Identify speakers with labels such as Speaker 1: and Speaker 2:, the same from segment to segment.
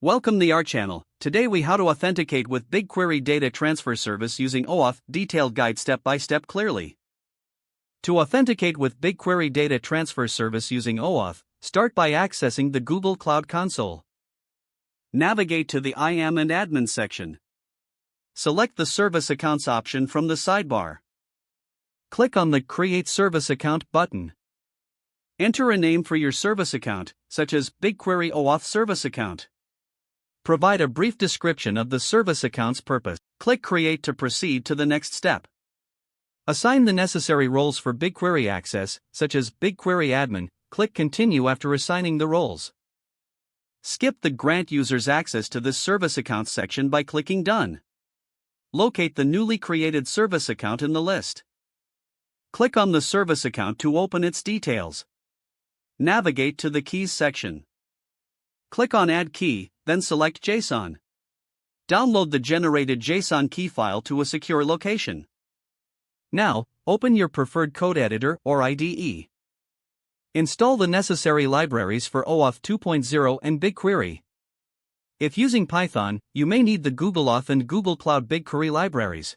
Speaker 1: Welcome to our channel. Today we how to authenticate with BigQuery Data Transfer Service using OAuth, detailed guide step by step clearly. To authenticate with BigQuery Data Transfer Service using OAuth, start by accessing the Google Cloud Console. Navigate to the I Am and Admin section. Select the Service Accounts option from the sidebar. Click on the Create Service Account button. Enter a name for your service account, such as BigQuery OAuth Service Account. Provide a brief description of the service account's purpose. Click Create to proceed to the next step. Assign the necessary roles for BigQuery access, such as BigQuery Admin. Click Continue after assigning the roles. Skip the Grant Users Access to this service account section by clicking Done. Locate the newly created service account in the list. Click on the service account to open its details. Navigate to the Keys section. Click on Add Key, then select JSON. Download the generated JSON key file to a secure location. Now, open your preferred code editor or IDE. Install the necessary libraries for OAuth 2.0 and BigQuery. If using Python, you may need the Google Auth and Google Cloud BigQuery libraries.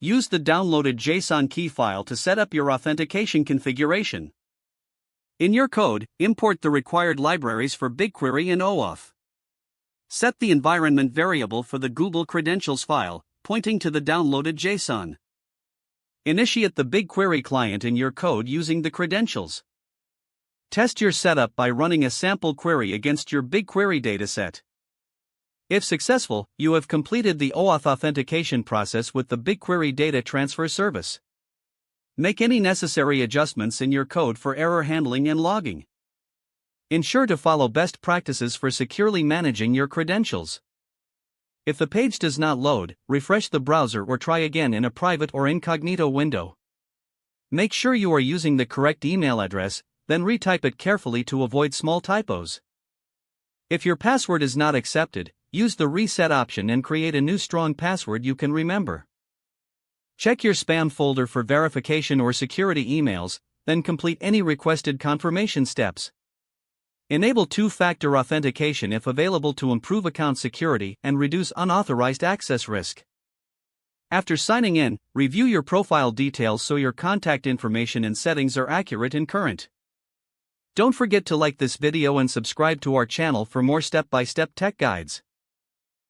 Speaker 1: Use the downloaded JSON key file to set up your authentication configuration. In your code, import the required libraries for BigQuery and OAuth. Set the environment variable for the Google credentials file, pointing to the downloaded JSON. Initiate the BigQuery client in your code using the credentials. Test your setup by running a sample query against your BigQuery dataset. If successful, you have completed the OAuth authentication process with the BigQuery Data Transfer Service. Make any necessary adjustments in your code for error handling and logging. Ensure to follow best practices for securely managing your credentials. If the page does not load, refresh the browser or try again in a private or incognito window. Make sure you are using the correct email address, then retype it carefully to avoid small typos. If your password is not accepted, use the reset option and create a new strong password you can remember. Check your spam folder for verification or security emails, then complete any requested confirmation steps. Enable two-factor authentication if available to improve account security and reduce unauthorized access risk. After signing in, review your profile details so your contact information and settings are accurate and current. Don't forget to like this video and subscribe to our channel for more step-by-step tech guides.